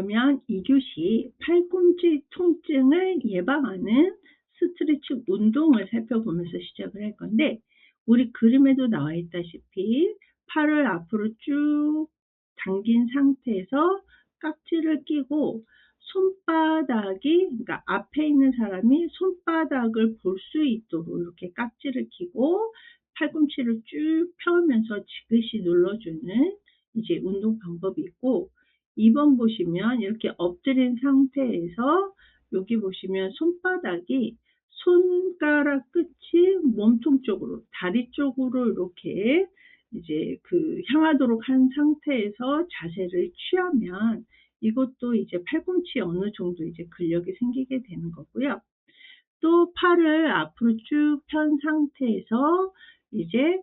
그러면 2교시 팔꿈치 통증을 예방하는 스트레치 운동을 살펴보면서 시작을 할 건데, 우리 그림에도 나와 있다시피 팔을 앞으로 쭉 당긴 상태에서 깍지를 끼고 손바닥이, 그러니까 앞에 있는 사람이 손바닥을 볼 수 있도록 이렇게 깍지를 끼고 팔꿈치를 쭉 펴면서 지그시 눌러주는 이제 운동 방법이 있고, 2번 보시면 이렇게 엎드린 상태에서 여기 보시면 손바닥이 손가락 끝이 몸통 쪽으로, 다리 쪽으로 이렇게 이제 향하도록 한 상태에서 자세를 취하면 이것도 이제 팔꿈치에 어느 정도 이제 근력이 생기게 되는 거고요. 또 팔을 앞으로 쭉 편 상태에서 이제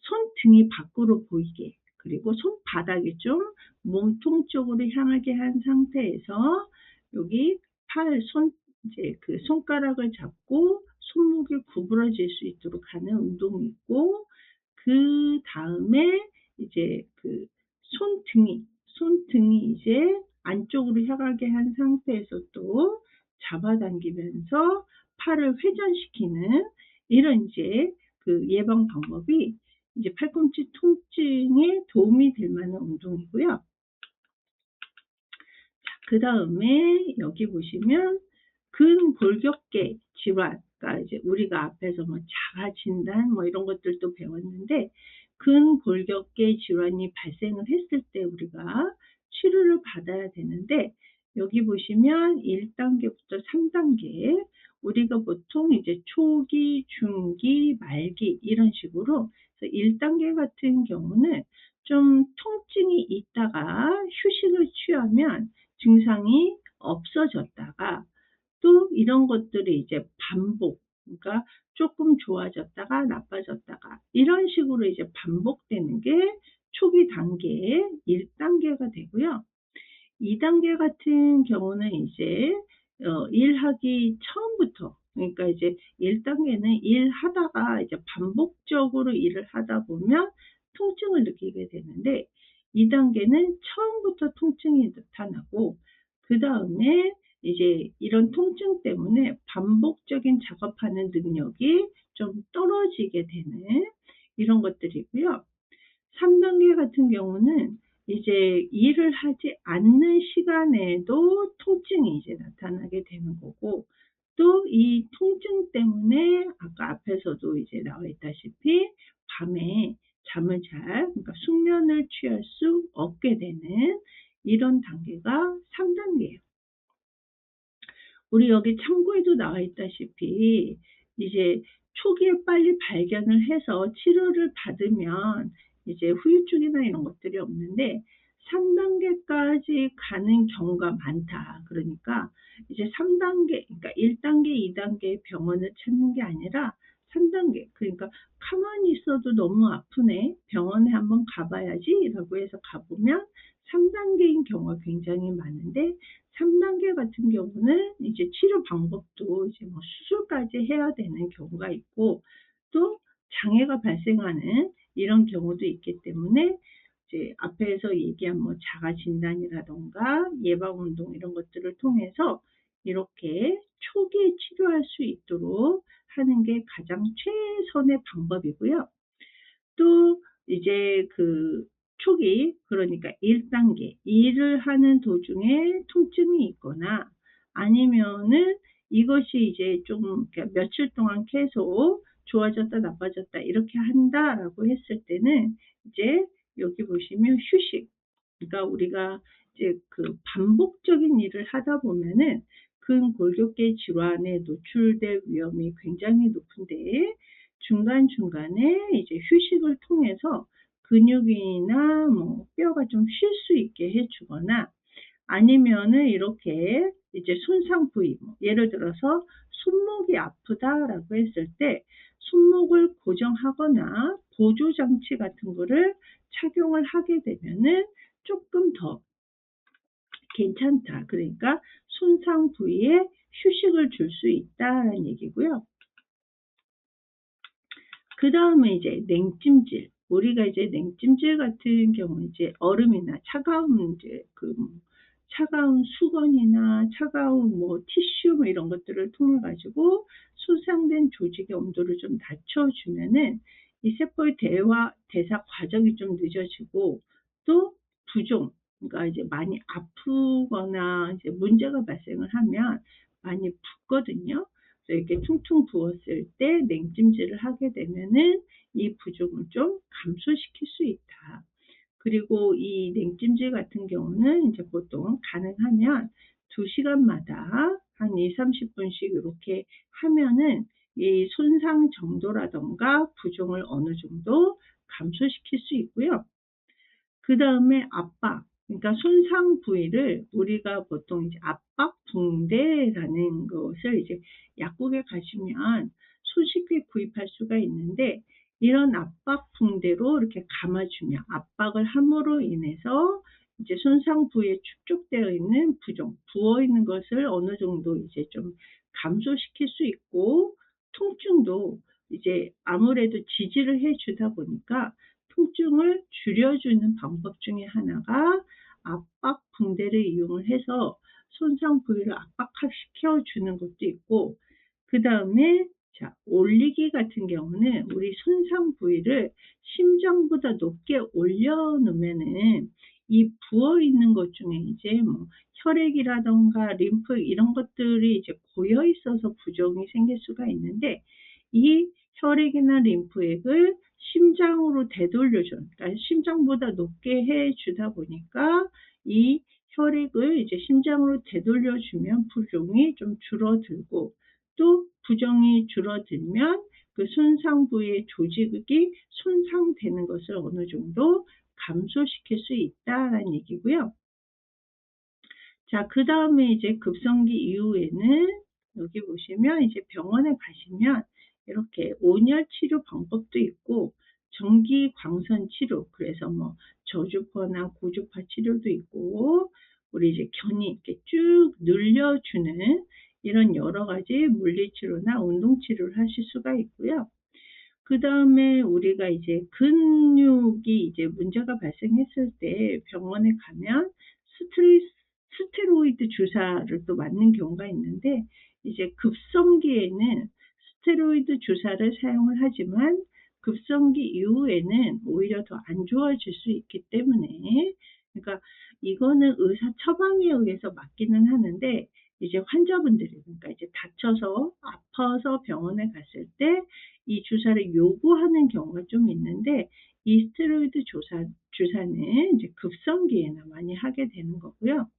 손등이 밖으로 보이게, 그리고 손바닥이 좀 몸통 쪽으로 향하게 한 상태에서 여기 이제 손가락을 잡고 손목이 구부러질 수 있도록 하는 운동이 있고, 그 다음에 이제 손등이 이제 안쪽으로 향하게 한 상태에서 또 잡아당기면서 팔을 회전시키는 이런 이제 예방 방법이 이제 팔꿈치 통증에 도움이 될 만한 운동이고요. 그 다음에 여기 보시면 근골격계 질환, 그러니까 이제 우리가 앞에서 자가진단 이런 것들도 배웠는데, 근골격계 질환이 발생을 했을 때 우리가 치료를 받아야 되는데, 여기 보시면 1단계부터 3단계, 우리가 보통 이제 초기, 중기, 말기 이런 식으로 1단계 같은 경우는 좀 통증이 있다가 휴식을 취하면 증상이 없어졌다가, 또 이런 것들이 이제 반복, 그러니까 조금 좋아졌다가 나빠졌다가 이런 식으로 이제 반복되는 게 초기 단계의 1단계가 되고요. 2단계 같은 경우는 이제 일하기 처음부터, 그러니까 이제 1단계는 일하다가 이제 반복적으로 일을 하다 보면 통증을 느끼게 되는데, 2단계는 처음부터 통증이 나타나고, 그 다음에 이제 이런 통증 때문에 반복적인 작업하는 능력이 좀 떨어지게 되는 이런 것들이고요. 3단계 같은 경우는 이제 일을 하지 않는 시간에도 통증이 이제 나타나게 되는 거고, 또 이 통증 때문에 아까 앞에서도 이제 나와 있다시피 밤에 잠을 그러니까 숙면을 취할 수 없게 되는 이런 단계가 3단계예요. 우리 여기 참고에도 나와 있다시피 이제 초기에 빨리 발견을 해서 치료를 받으면 이제 후유증이나 이런 것들이 없는데, 3단계까지 가는 경우가 많다. 그러니까 이제 3단계, 그러니까 1단계, 2단계 병원을 찾는 게 아니라 3단계, 그러니까 가만히 있어도 너무 아프네, 병원에 한번 가봐야지 라고 해서 가보면 3단계인 경우가 굉장히 많은데, 3단계 같은 경우는 이제 치료 방법도 이제 수술까지 해야 되는 경우가 있고, 또 장애가 발생하는 이런 경우도 있기 때문에 이제 앞에서 얘기한 자가 진단이라던가 예방 운동 이런 것들을 통해서 이렇게 초기에 치료할 수 있도록 하는 게 가장 최선의 방법이고요. 또 이제 초기, 그러니까 1단계 일을 하는 도중에 통증이 있거나, 아니면은 이것이 이제 좀 며칠 동안 계속 좋아졌다 나빠졌다 이렇게 한다라고 했을 때는 이제 여기 보시면 휴식, 그러니까 우리가 이제 반복적인 일을 하다 보면은 근골격계 질환에 노출될 위험이 굉장히 높은데, 중간중간에 이제 휴식을 통해서 근육이나 뼈가 좀 쉴 수 있게 해주거나, 아니면은 이렇게 이제 손상 부위, 예를 들어서 손목이 아프다라고 했을 때 손목을 고정하거나 보조 장치 같은 거를 착용을 하게 되면은 조금 더 괜찮다. 그러니까 손상 부위에 휴식을 줄 수 있다는 얘기고요. 그 다음에 이제 냉찜질. 우리가 이제 냉찜질 같은 경우 이제 얼음이나 차가운 이제 차가운 수건이나 차가운 뭐 티슈 뭐 이런 것들을 통해 가지고 손상된 조직의 온도를 좀 낮춰주면은 이 세포의 대사 과정이 좀 늦어지고 또 부종, 그러니까 이제 많이 아프거나 이제 문제가 발생을 하면 많이 붓거든요. 그래서 이렇게 퉁퉁 부었을 때 냉찜질을 하게 되면은 이 부종을 좀 감소시킬 수 있다. 그리고 이 냉찜질 같은 경우는 이제 보통 가능하면 2시간마다 한 2-30분씩 이렇게 하면은 이 손상 정도라던가 부종을 어느 정도 감소시킬 수 있고요. 그 다음에 압박, 그러니까 손상 부위를 우리가 보통 이제 압박 붕대라는 것을 이제 약국에 가시면 손쉽게 구입할 수가 있는데, 이런 압박 붕대로 이렇게 감아주면 압박을 함으로 인해서 이제 손상 부위에 축적되어 있는 부종, 부어 있는 것을 어느 정도 이제 좀 감소시킬 수 있고, 통증도 이제 아무래도 지지를 해주다 보니까 통증을 줄여주는 방법 중에 하나가 압박 붕대를 이용을 해서 손상 부위를 압박시켜 주는 것도 있고, 그 다음에 올리기 같은 경우는 우리 손상 부위를 심장보다 높게 올려놓으면은 이 부어 있는 것 중에 이제 뭐 혈액이라던가 림프 이런 것들이 이제 고여 있어서 부종이 생길 수가 있는데, 이 혈액이나 림프액을 심장으로 되돌려줘. 그러니까 심장보다 높게 해주다 보니까 이 혈액을 이제 심장으로 되돌려주면 부종이 좀 줄어들고, 또 부종이 줄어들면 그 손상 부위의 조직이 손상되는 것을 어느 정도 감소시킬 수 있다라는 얘기고요. 자, 그 다음에 이제 급성기 이후에는 여기 보시면 이제 병원에 가시면 이렇게 온열 치료 방법도 있고 전기 광선 치료, 그래서 뭐 저주파나 고주파 치료도 있고 우리 이제 견이 이렇게 쭉 늘려주는 이런 여러 가지 물리치료나 운동치료를 하실 수가 있고요. 그 다음에 우리가 이제 근육이 이제 문제가 발생했을 때 병원에 가면 스테로이드 주사를 또 맞는 경우가 있는데, 이제 급성기에는 스테로이드 주사를 사용을 하지만 급성기 이후에는 오히려 더 안 좋아질 수 있기 때문에, 그러니까 이거는 의사 처방에 의해서 맞기는 하는데, 이제 환자분들이 그러니까 이제 다쳐서 아파서 병원에 갔을 때 이 주사를 요구하는 경우가 좀 있는데, 이 스테로이드 주사는 이제 급성기에나 많이 하게 되는 거고요.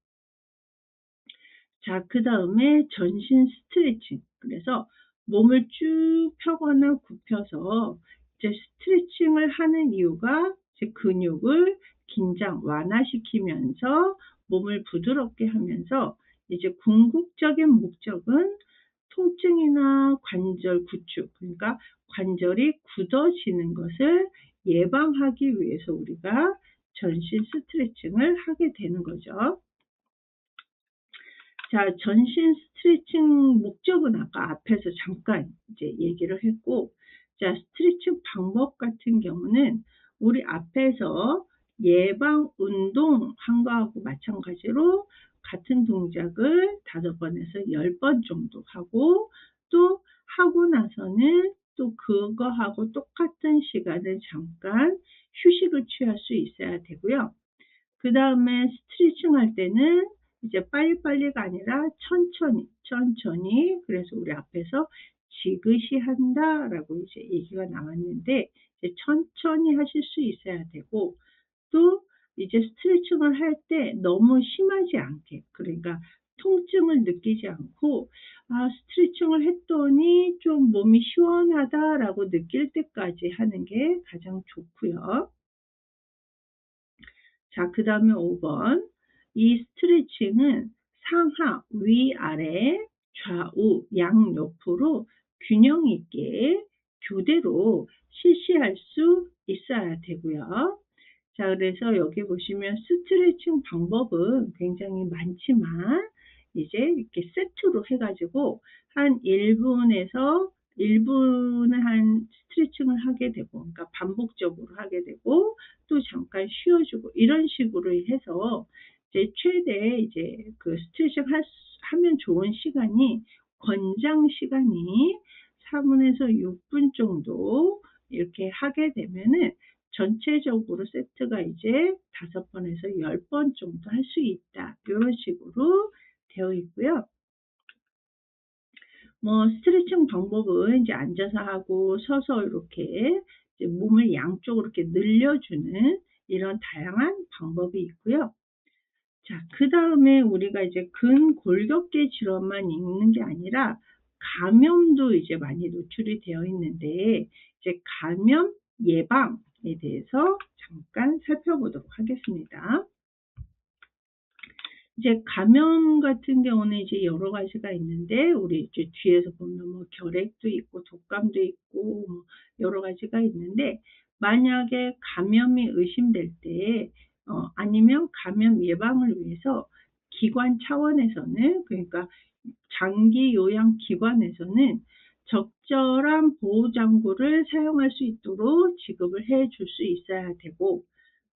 자, 그 다음에 전신 스트레칭. 그래서 몸을 쭉 펴거나 굽혀서 이제 스트레칭을 하는 이유가 이제 근육을 긴장 완화시키면서 몸을 부드럽게 하면서, 이제 궁극적인 목적은 통증이나 관절 구축, 그러니까 관절이 굳어지는 것을 예방하기 위해서 우리가 전신 스트레칭을 하게 되는 거죠. 자, 전신 스트레칭 목적은 아까 앞에서 잠깐 이제 얘기를 했고, 자, 스트레칭 방법 같은 경우는 우리 앞에서 예방 운동 한 거하고 마찬가지로 같은 동작을 5번에서 10번 정도 하고, 또 하고 나서는 또 그거하고 똑같은 시간을 잠깐 휴식을 취할 수 있어야 되고요. 그 다음에 스트레칭 할 때는 이제 빨리빨리가 아니라 천천히, 그래서 우리 앞에서 지그시 한다라고 이제 얘기가 나왔는데, 이제 천천히 하실 수 있어야 되고, 또 이제 스트레칭을 할 때 너무 심하지 않게, 그러니까 통증을 느끼지 않고 스트레칭을 했더니 좀 몸이 시원하다라고 느낄 때까지 하는 게 가장 좋고요. 자, 그 다음에 5번. 이 스트레칭은 상하, 위아래, 좌우, 양옆으로 균형 있게 교대로 실시할 수 있어야 되고요. 자, 그래서 여기 보시면 스트레칭 방법은 굉장히 많지만 이제 이렇게 세트로 해가지고 한 1분을 한 스트레칭을 하게 되고, 그러니까 반복적으로 하게 되고 또 잠깐 쉬어주고 이런 식으로 해서 이제 최대 이제 그 스트레칭 하면 좋은 시간이 권장 시간이 4분에서 6분 정도 이렇게 하게 되면은 전체적으로 세트가 이제 5번에서 10번 정도 할 수 있다. 이런 식으로 되어 있고요. 뭐 스트레칭 방법은 이제 앉아서 하고 서서 이렇게 이제 몸을 양쪽으로 이렇게 늘려주는 이런 다양한 방법이 있고요. 자, 그 다음에 우리가 이제 근골격계 질환만 있는 게 아니라 감염도 이제 많이 노출이 되어 있는데, 이제 감염 예방에 대해서 잠깐 살펴보도록 하겠습니다. 이제 감염 같은 경우는 이제 여러 가지가 있는데, 우리 이제 뒤에서 보면 뭐 결핵도 있고 독감도 있고 뭐 여러 가지가 있는데, 만약에 감염이 의심될 때 아니면 감염 예방을 위해서 기관 차원에서는, 그러니까 장기 요양 기관에서는 적절한 보호 장구를 사용할 수 있도록 지급을 해 줄 수 있어야 되고,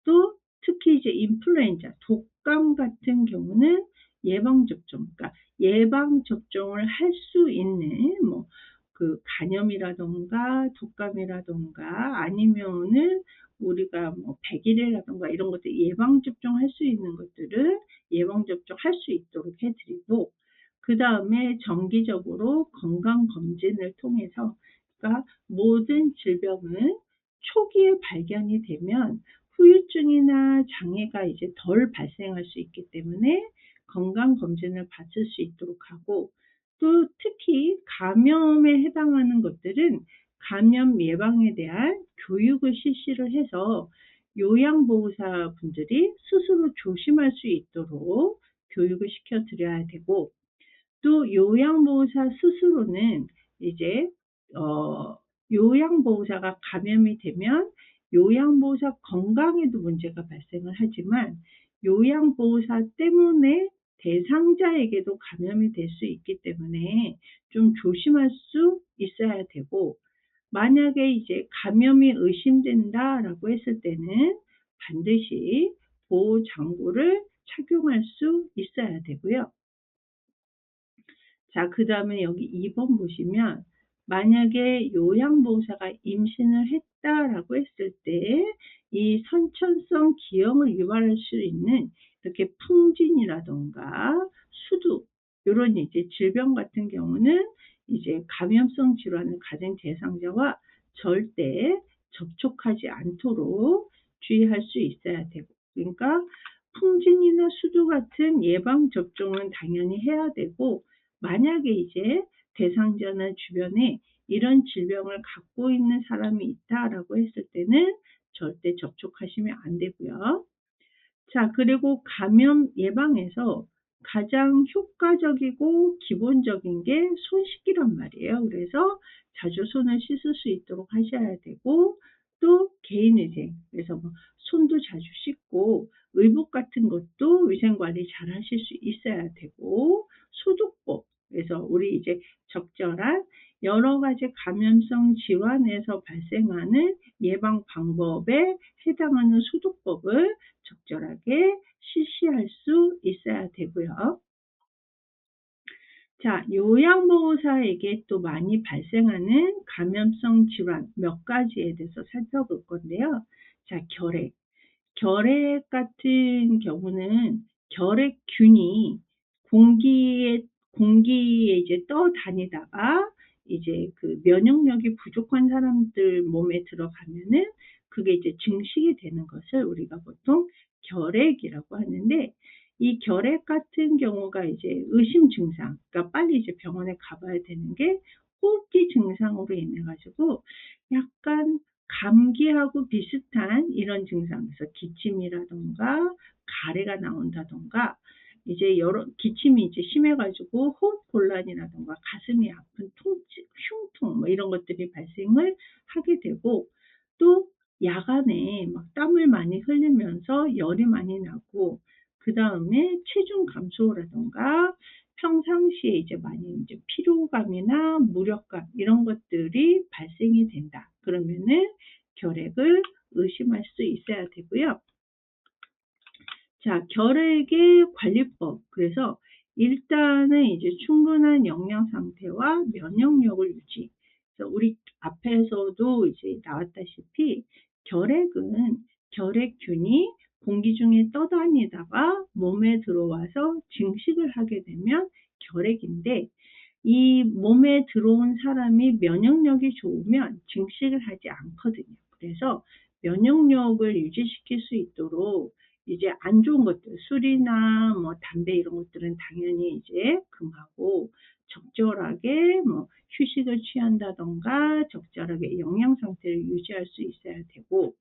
또 특히 이제 인플루엔자, 독감 같은 경우는 예방접종, 그러니까 예방접종을 할 수 있는 뭐 그 간염이라던가 독감이라던가 아니면은 우리가 뭐 백일이라던가 이런 것들 예방접종할 수 있는 것들은 예방접종할 수 있도록 해드리고, 그 다음에 정기적으로 건강검진을 통해서, 그러니까 모든 질병은 초기에 발견이 되면 후유증이나 장애가 이제 덜 발생할 수 있기 때문에 건강검진을 받을 수 있도록 하고, 또 특히 감염에 해당하는 것들은 감염 예방에 대한 교육을 실시를 해서 요양보호사 분들이 스스로 조심할 수 있도록 교육을 시켜드려야 되고, 또 요양보호사 스스로는 이제 요양보호사가 감염이 되면 요양보호사 건강에도 문제가 발생을 하지만 요양보호사 때문에 대상자에게도 감염이 될 수 있기 때문에 좀 조심할 수 있어야 되고, 만약에 이제 감염이 의심된다라고 했을 때는 반드시 보호 장구를 착용할 수 있어야 되고요. 자, 그 다음에 여기 2번 보시면, 만약에 요양보호사가 임신을 했다라고 했을 때 이 선천성 기형을 유발할 수 있는 이렇게 풍진이라던가 수두, 이런 이제 질병 같은 경우는 이제 감염성 질환을 가진 대상자와 절대 접촉하지 않도록 주의할 수 있어야 되고, 그러니까 풍진이나 수두 같은 예방 접종은 당연히 해야 되고, 만약에 이제 대상자나 주변에 이런 질병을 갖고 있는 사람이 있다라고 했을 때는 절대 접촉하시면 안 되고요. 자, 그리고 감염 예방에서 가장 효과적이고 기본적인 게 손 씻기란 말이에요. 그래서 자주 손을 씻을 수 있도록 하셔야 되고, 또 개인위생, 그래서 뭐 손도 자주 씻고 의복 같은 것도 위생관리 잘 하실 수 있어야 되고, 소독법, 그래서 우리 이제 적절한 여러 가지 감염성 질환에서 발생하는 예방 방법에 해당하는 소독법을 적절하게 실시할 수 있어야 되고요. 자, 요양보호사에게 또 많이 발생하는 감염성 질환 몇 가지에 대해서 살펴볼 건데요. 자, 결핵. 결핵 같은 경우는 결핵균이 공기에 이제 떠다니다가 이제 그 면역력이 부족한 사람들 몸에 들어가면은 그게 이제 증식이 되는 것을 우리가 보통 결핵이라고 하는데, 이 결핵 같은 경우가 이제 의심 증상, 그러니까 빨리 이제 병원에 가봐야 되는 게 호흡기 증상으로 인해 가지고 약간 감기하고 비슷한 이런 증상, 그래서 기침이라던가 가래가 나온다던가, 이제 여러 기침이 이제 심해가지고 호흡 곤란이라던가 가슴이 아픈 통증, 흉통 뭐 이런 것들이 발생을 하게 되고, 또 야간에 막 땀을 많이 흘리면서 열이 많이 나고, 그 다음에 체중 감소라던가 평상시에 이제 많이 이제 피로감이나 무력감 이런 것들이 발생이 된다. 그러면은 결핵을 의심할 수 있어야 되고요. 자, 결핵의 관리법. 그래서 일단은 이제 충분한 영양 상태와 면역력을 유지. 그래서 우리 앞에서도 이제 나왔다시피 결핵은 결핵균이 공기 중에 떠다니다가 몸에 들어와서 증식을 하게 되면 결핵인데, 이 몸에 들어온 사람이 면역력이 좋으면 증식을 하지 않거든요. 그래서 면역력을 유지시킬 수 있도록 이제 안 좋은 것들, 술이나 뭐 담배 이런 것들은 당연히 이제 금하고, 적절하게 뭐 휴식을 취한다던가 적절하게 영양 상태를 유지할 수 있어야 되고,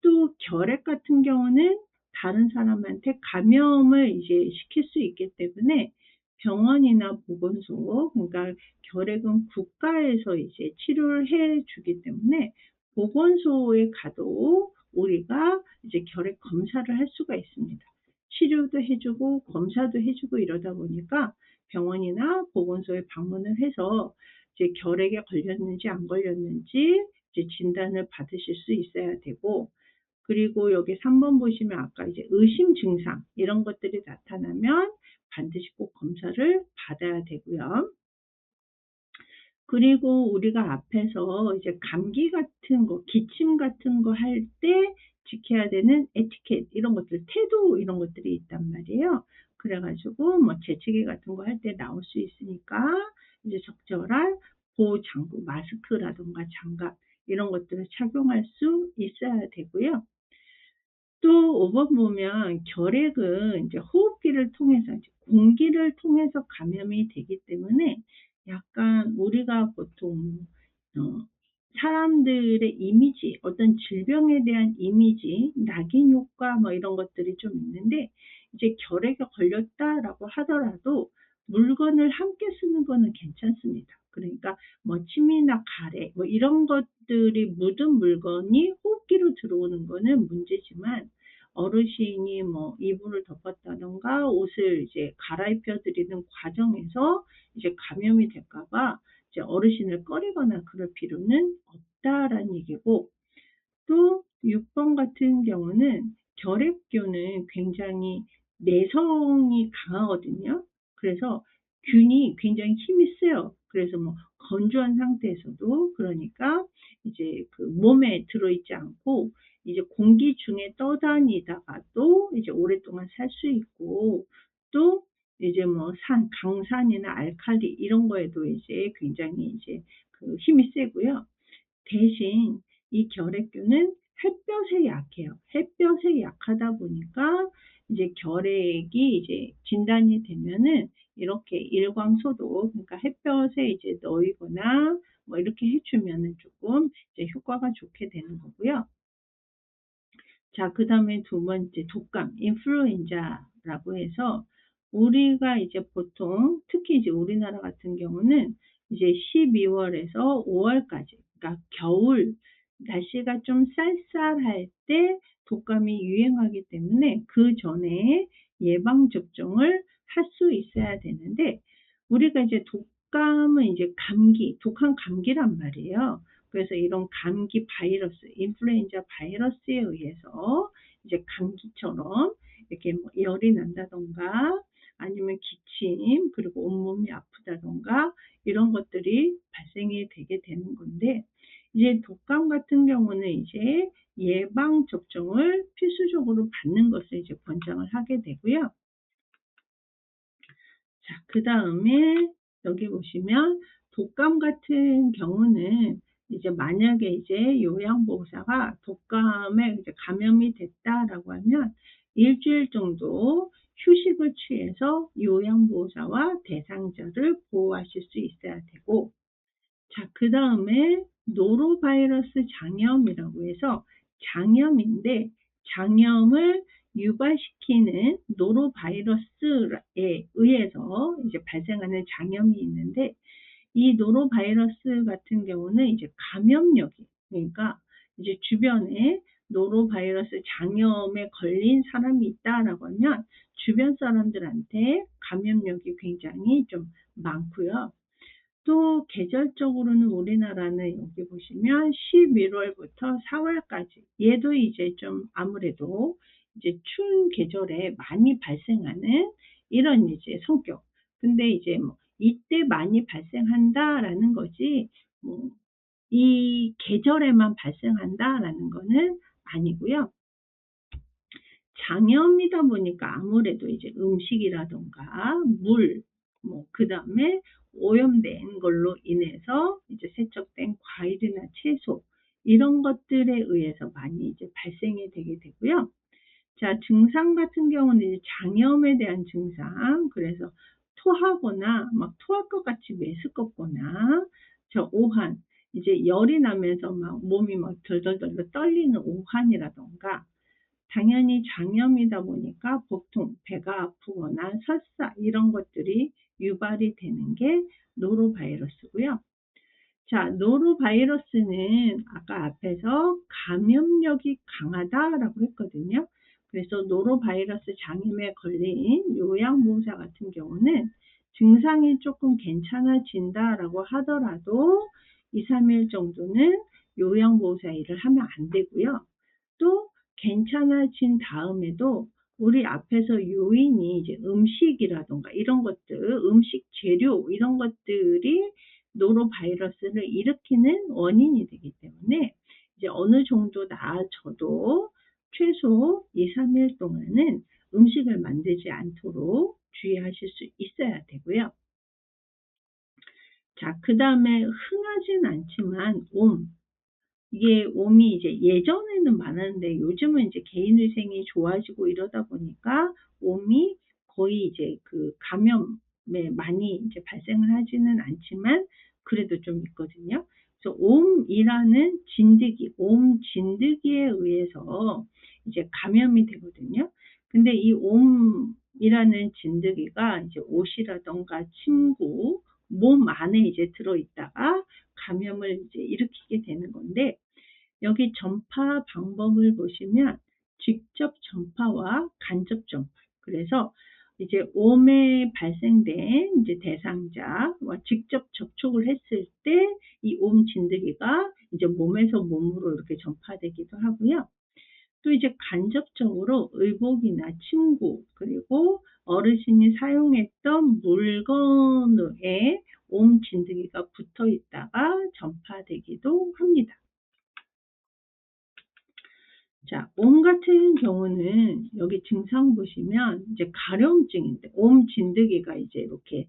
또 결핵 같은 경우는 다른 사람한테 감염을 이제 시킬 수 있기 때문에 병원이나 보건소, 그러니까 결핵은 국가에서 이제 치료를 해 주기 때문에 보건소에 가도 우리가 이제 결핵 검사를 할 수가 있습니다. 치료도 해주고 검사도 해주고 이러다 보니까 병원이나 보건소에 방문을 해서 이제 결핵에 걸렸는지 안 걸렸는지 이제 진단을 받으실 수 있어야 되고, 그리고 여기 3번 보시면 아까 이제 의심 증상 이런 것들이 나타나면 반드시 꼭 검사를 받아야 되고요. 그리고 우리가 앞에서 이제 감기 같은 거, 기침 같은 거 할 때 지켜야 되는 에티켓 이런 것들, 태도 이런 것들이 있단 말이에요. 그래가지고 뭐 재채기 같은 거 할 때 나올 수 있으니까 이제 적절한 보호장구, 마스크라든가 장갑 이런 것들을 착용할 수 있어야 되고요. 또 5번 보면 결핵은 이제 호흡기를 통해서 이제 공기를 통해서 감염이 되기 때문에 약간 우리가 보통 어, 사람들의 이미지, 어떤 질병에 대한 이미지, 낙인 효과 뭐 이런 것들이 좀 있는데, 이제 결핵에 걸렸다라고 하더라도 물건을 함께 쓰는 거는 괜찮습니다. 그러니까 뭐 침이나 가래 뭐 이런 것들이 묻은 물건이 호흡기로 들어오는 거는 문제지만, 어르신이 뭐 이불을 덮었다던가 옷을 이제 갈아입혀 드리는 과정에서 이제 감염이 될까봐 이제 어르신을 꺼리거나 그럴 필요는 없다라는 얘기고, 또 6번 같은 경우는 결핵균은 굉장히 내성이 강하거든요. 그래서 균이 굉장히 힘이 세요. 그래서 뭐 건조한 상태에서도, 그러니까 이제 그 몸에 들어있지 않고 이제 공기 중에 떠다니다가도 이제 오랫동안 살 수 있고, 또 이제 뭐 강산이나 알칼리 이런 거에도 이제 굉장히 이제 그 힘이 세고요. 대신 이 결핵균은 햇볕에 약해요. 햇볕에 약하다 보니까 이제 결핵이 이제 진단이 되면은 이렇게 일광소독, 그러니까 햇볕에 이제 넣이거나 뭐 이렇게 해주면은 조금 이제 효과가 좋게 되는 거고요. 자, 그 다음에 두 번째 독감, 인플루엔자라고 해서 우리가 이제 보통 특히 이제 우리나라 같은 경우는 이제 12월에서 5월까지, 그러니까 겨울 날씨가 좀 쌀쌀할 때 독감이 유행하기 때문에 그 전에 예방 접종을 할 수 있어야 되는데, 우리가 이제 독감은 이제 감기, 독한 감기란 말이에요. 그래서 이런 감기 바이러스, 인플루엔자 바이러스에 의해서 이제 감기처럼 이렇게 뭐 열이 난다던가 아니면 기침, 그리고 온몸이 아프다던가 이런 것들이 발생이 되게 되는 건데, 이제 독감 같은 경우는 이제 예방 접종을 필수적으로 받는 것을 이제 권장을 하게 되고요. 자, 그 다음에 여기 보시면 독감 같은 경우는 이제 만약에 이제 요양보호사가 독감에 이제 감염이 됐다라고 하면 일주일 정도 휴식을 취해서 요양보호사와 대상자를 보호하실 수 있어야 되고, 자, 그 다음에 노로바이러스 장염이라고 해서 장염인데, 장염을 유발시키는 노로바이러스에 의해서 이제 발생하는 장염이 있는데, 이 노로바이러스 같은 경우는 이제 감염력이, 그러니까 이제 주변에 노로바이러스 장염에 걸린 사람이 있다라고 하면 주변 사람들한테 감염력이 굉장히 좀 많고요. 또 계절적으로는 우리나라는 여기 보시면 11월부터 4월까지, 얘도 이제 좀 아무래도 이제 추운 계절에 많이 발생하는 이런 이제 성격. 근데 이제 뭐 이때 많이 발생한다라는 거지, 뭐 이 계절에만 발생한다라는 거는 아니고요. 장염이다 보니까 아무래도 이제 음식이라든가 물, 뭐 그다음에 오염된 걸로 인해서 이제 세척된 과일이나 채소 이런 것들에 의해서 많이 이제 발생이 되게 되고요. 자, 증상 같은 경우는 이제 장염에 대한 증상, 그래서 토하거나 막 토할 것 같이 메스껍거나, 저 오한, 이제 열이 나면서 막 몸이 막 덜덜덜 떨리는 오한이라던가, 당연히 장염이다 보니까 보통 배가 아프거나 설사 이런 것들이 유발이 되는 게 노로바이러스고요. 자, 노로바이러스는 아까 앞에서 감염력이 강하다라고 했거든요. 그래서 노로바이러스 장염에 걸린 요양보호사 같은 경우는 증상이 조금 괜찮아진다라고 하더라도 2, 3일 정도는 요양보호사 일을 하면 안 되고요. 또 괜찮아진 다음에도 우리 앞에서 요인이 이제 음식이라던가 이런 것들, 음식 재료 이런 것들이 노로바이러스를 일으키는 원인이 되기 때문에 이제 어느 정도 나아져도 최소 2, 3일 동안은 음식을 만들지 않도록 주의하실 수 있어야 되고요. 자, 그 다음에 흔하진 않지만 이게 옴이 이제 예전에는 많았는데 요즘은 이제 개인위생이 좋아지고 이러다 보니까 옴이 거의 이제 그 감염에 많이 이제 발생을 하지는 않지만 그래도 좀 있거든요. 그래서 옴이라는 진드기, 옴 진드기에 의해서 이제 감염이 되거든요. 근데 이 옴이라는 진드기가 이제 옷이라던가 침구, 몸 안에 이제 들어있다가 감염을 이제 일으키게 되는 건데, 여기 전파 방법을 보시면 직접 전파와 간접 전파. 그래서 이제 옴에 발생된 이제 대상자와 직접 접촉을 했을 때 이 옴 진드기가 이제 몸에서 몸으로 이렇게 전파되기도 하고요. 또 이제 간접적으로 의복이나 침구, 그리고 어르신이 사용했던 물건에 옴 진드기가 붙어 있다가 전파되기도 합니다. 자, 옴 같은 경우는 여기 증상 보시면 이제 가려움증인데, 옴 진드기가 이제 이렇게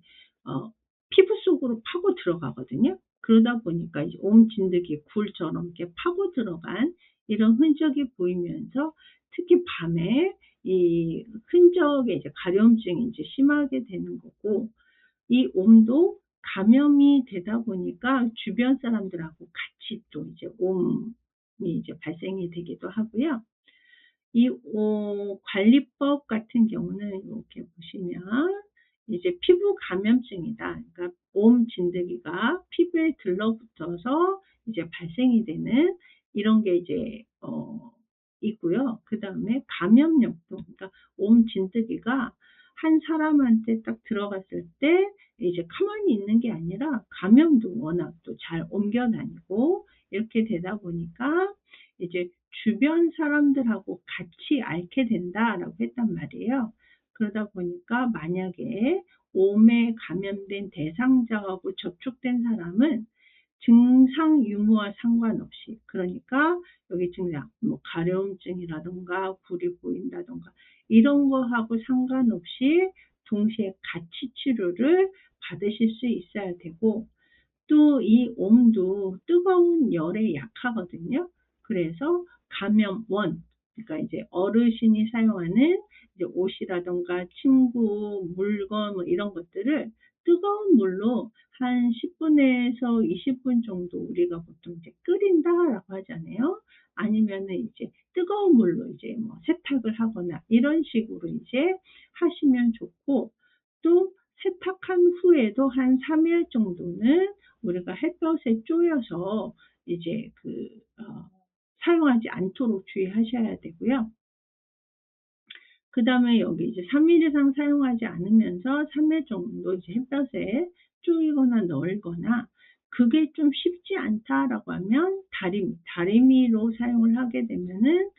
피부 속으로 파고 들어가거든요. 그러다 보니까 이제 옴 진드기 굴처럼 이렇게 파고 들어간 이런 흔적이 보이면서 특히 밤에 이 흔적에 이제 가려움증이 이제 심하게 되는 거고, 이 옴도 감염이 되다 보니까 주변 사람들하고 같이 또 이제 옴이 이제 발생이 되기도 하고요. 이 관리법 같은 경우는 이렇게 보시면 이제 피부 감염증이다. 그러니까 옴 진드기가 피부에 들러붙어서 이제 발생이 되는 이런 게 이제 있고요. 그 다음에 감염력도, 그러니까 옴 진드기가 한 사람한테 딱 들어갔을 때 이제 가만히 있는 게 아니라 감염도 워낙 또 잘 옮겨 다니고 이렇게 되다 보니까 이제 주변 사람들하고 같이 앓게 된다라고 했단 말이에요. 그러다 보니까 만약에 옴에 감염된 대상자하고 접촉된 사람은 증상 유무와 상관없이, 그러니까 여기 증상 뭐 가려움증이라든가 굴이 보인다든가 이런 거하고 상관없이 동시에 같이 치료를 받으실 수 있어야 되고, 또 이 옴도 뜨거운 열에 약하거든요. 그래서 감염원, 그러니까 이제 어르신이 사용하는 이제 옷이라던가 침구, 물건 뭐 이런 것들을 뜨거운 물로 한 10분에서 20분 정도 우리가 보통 이제 끓인다라고 하잖아요. 아니면은 이제 뜨거운 물로 이제 뭐 세탁을 하거나 이런 식으로 이제 하시면 좋고, 또 세탁한 후에도 한 3일 정도는 우리가 햇볕에 쪼여서 이제 사용하지 않도록 주의하셔야 되고요. 그 다음에 여기 이제 3일 이상 사용하지 않으면서 3일 정도 이제 햇볕에 쪼이거나 널거나, 그게 좀 쉽지 않다라고 하면 다리미로 사용을 하게 되면은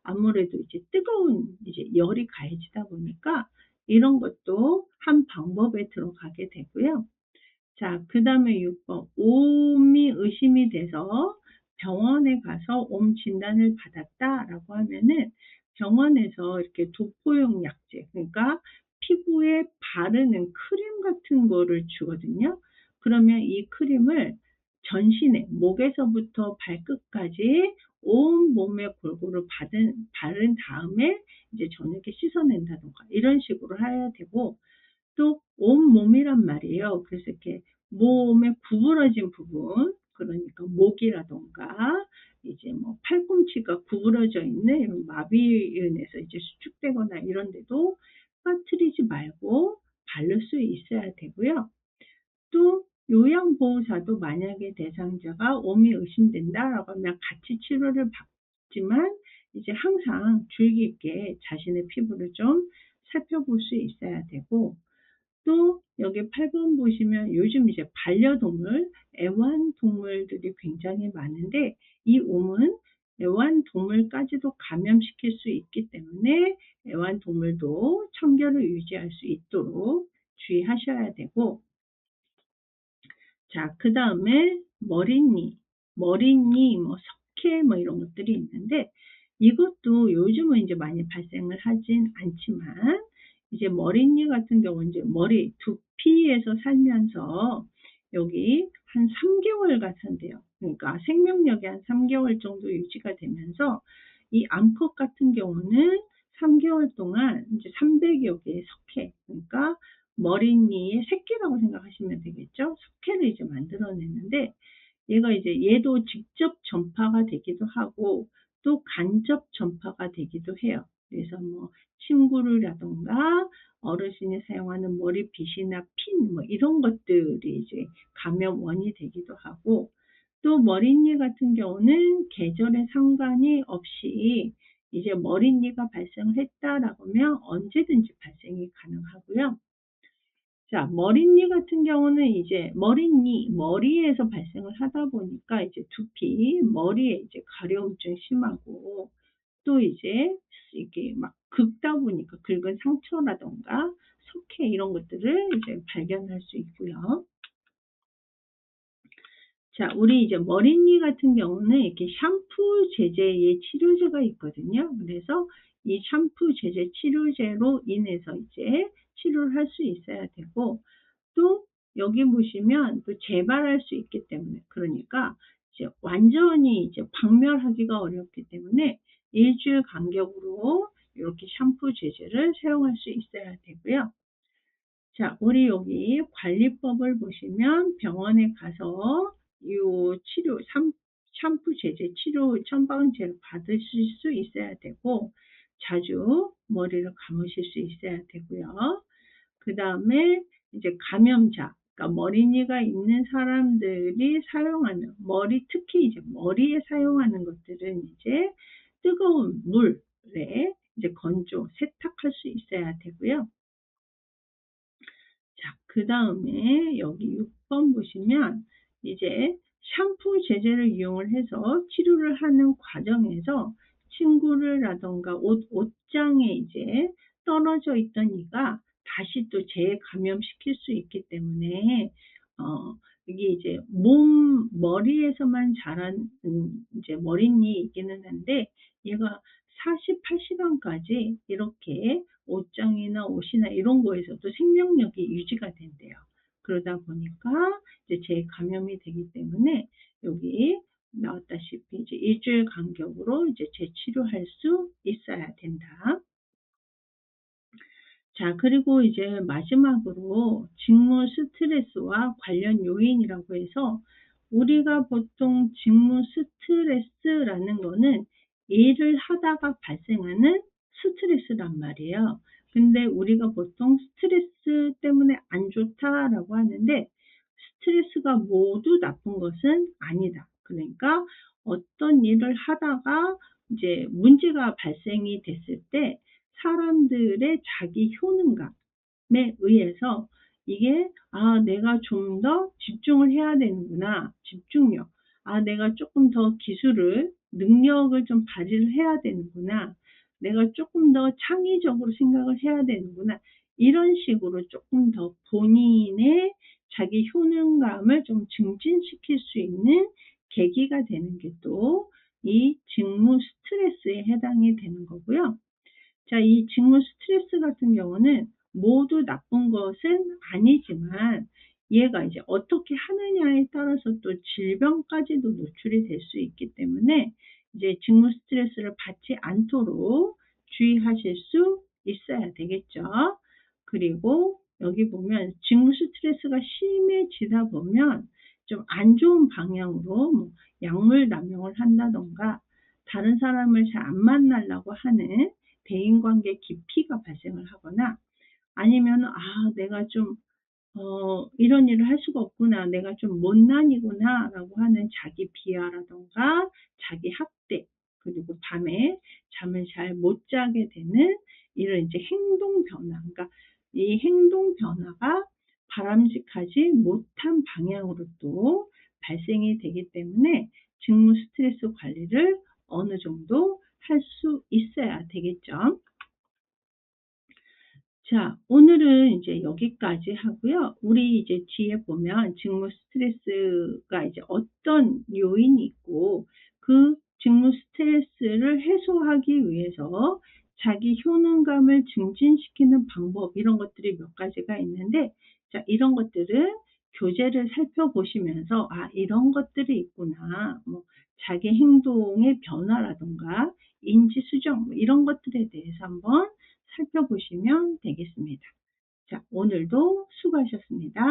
아무래도 이제 뜨거운 이제 열이 가해지다 보니까 이런 것도 한 방법에 들어가게 되고요. 자, 그다음에 6번 옴이 의심이 돼서 병원에 가서 옴 진단을 받았다라고 하면은 병원에서 이렇게 독보용 약제, 그러니까 피부에 바르는 크림 같은 거를 주거든요. 그러면 이 크림을 전신에 목에서부터 발끝까지 온 몸에 골고루 바른 다음에 이제 저녁에 씻어낸다든가 이런 식으로 해야 되고, 또 온몸이란 말이에요. 그래서 이렇게 몸의 구부러진 부분, 그러니까 목이라든가 이제 뭐 팔꿈치가 구부러져 있는 이런 마비에 인해서 이제 수축되거나 이런 데도 빠뜨리지 말고 바를 수 있어야 되고요. 또 요양보호사도 만약에 대상자가 옴이 의심된다라고 하면 같이 치료를 받지만 이제 항상 주의 깊게 자신의 피부를 좀 살펴볼 수 있어야 되고, 또 여기 8번 보시면 요즘 이제 반려동물, 애완동물들이 굉장히 많은데 이 옴은 애완동물까지도 감염시킬 수 있기 때문에 애완동물도 청결을 유지할 수 있도록 주의하셔야 되고, 자, 그다음에 머리니, 뭐 석회 뭐 이런 것들이 있는데 이것도 요즘은 이제 많이 발생을 하진 않지만 이제 머리니 같은 경우는 이제 머리 두피에서 살면서 여기 한 3개월 같은데요. 그러니까 생명력이 한 3개월 정도 유지가 되면서 이 암컷 같은 경우는 3개월 동안 이제 300여 개의 석회, 그러니까 머리니의 새끼라고 생각하시면 되겠죠. 석회를 이제 만들어내는데 얘가 이제 얘도 직접 전파가 되기도 하고 또 간접 전파가 되기도 해요. 그래서 뭐 친구를라던가 어르신이 사용하는 머리빗이나 핀 뭐 이런 것들이 이제 감염원이 되기도 하고, 또 머리니 같은 경우는 계절에 상관이 없이 이제 머리니가 발생을 했다라고 하면 언제든지 발생이 가능하고요. 자, 머리니 같은 경우는 이제 머리에서 발생을 하다 보니까 이제 두피, 머리에 이제 가려움증 심하고, 또 이제 이게 막 긁다 보니까 긁은 상처라던가 석회 이런 것들을 이제 발견할 수 있고요. 자, 우리 이제 머리니 같은 경우는 이렇게 샴푸 제제의 치료제가 있거든요. 그래서 이 샴푸 제제 치료제로 인해서 이제 치료를 할 수 있어야 되고, 또 여기 보시면 또 재발할 수 있기 때문에, 그러니까 이제 완전히 이제 박멸하기가 어렵기 때문에 일주일 간격으로 이렇게 샴푸 제제를 사용할 수 있어야 되고요. 자, 우리 여기 관리법을 보시면 병원에 가서 요 샴푸 제제 치료 처방제를 받으실 수 있어야 되고, 자주 머리를 감으실 수 있어야 되고요. 그 다음에 이제 감염자, 그러니까 머리니가 있는 사람들이 사용하는 특히 이제 머리에 사용하는 것들은 이제 뜨거운 물에 이제 건조, 세탁할 수 있어야 되고요. 자, 그 다음에 여기 6번 보시면 이제 샴푸 제제를 이용을 해서 치료를 하는 과정에서 친구를라던가 옷장에 이제 떨어져 있던 이가 다시 또 재감염시킬 수 있기 때문에 이게 이제 머리에서만 자란 이제 머리니이기는 한데 얘가 48시간까지 이렇게 옷장이나 옷이나 이런 거에서도 생명력이 유지가 된대요. 그러다 보니까 이제 재감염이 되기 때문에 여기 나왔다시피 이제 일주일 간격으로 이제 재치료할 수 있어야 된다. 자, 그리고 이제 마지막으로 직무 스트레스와 관련 요인이라고 해서 우리가 보통 직무 스트레스라는 거는 일을 하다가 발생하는 스트레스란 말이에요. 근데 우리가 보통 스트레스 때문에 안 좋다라고 하는데 스트레스가 모두 나쁜 것은 아니다. 그러니까 어떤 일을 하다가 이제 문제가 발생이 됐을 때 사람들의 자기 효능감에 의해서 이게 내가 좀 더 집중을 해야 되는구나. 집중력. 내가 조금 더 기술을 능력을 좀 발휘를 해야 되는구나. 내가 조금 더 창의적으로 생각을 해야 되는구나. 이런 식으로 조금 더 본인의 자기 효능감을 좀 증진시킬 수 있는 계기가 되는 게 또 이 직무 스트레스에 해당이 되는 거고요. 자, 이 직무 스트레스 같은 경우는 모두 나쁜 것은 아니지만 얘가 이제 어떻게 하느냐에 따라서 또 질병까지도 노출이 될 수 있기 때문에 이제 직무 스트레스를 받지 않도록 주의하실 수 있어야 되겠죠. 그리고 여기 보면 직무 스트레스가 심해지다 보면 좀 안 좋은 방향으로 뭐 약물 남용을 한다던가 다른 사람을 잘 안 만나려고 하는 대인관계 기피가 발생을 하거나 아니면 내가 좀 이런 일을 할 수가 없구나. 내가 좀 못난이구나. 라고 하는 자기 비하라던가 자기 학대 그리고 밤에 잠을 잘 못 자게 되는 이런 이제 행동 변화. 그러니까 이 행동 변화가 바람직하지 못한 방향으로 또 발생이 되기 때문에 직무 스트레스 관리를 어느 정도 할 수 있어야 되겠죠. 자, 오늘은 이제 여기까지 하고요. 우리 이제 뒤에 보면 직무 스트레스가 이제 어떤 요인이 있고 그 직무 스트레스를 해소하기 위해서 자기 효능감을 증진시키는 방법 이런 것들이 몇 가지가 있는데 자, 이런 것들은 교재를 살펴보시면서 이런 것들이 있구나. 뭐 자기 행동의 변화라든가 인지 수정 뭐 이런 것들에 대해서 한번 살펴보시면 되겠습니다. 자, 오늘도 수고하셨습니다.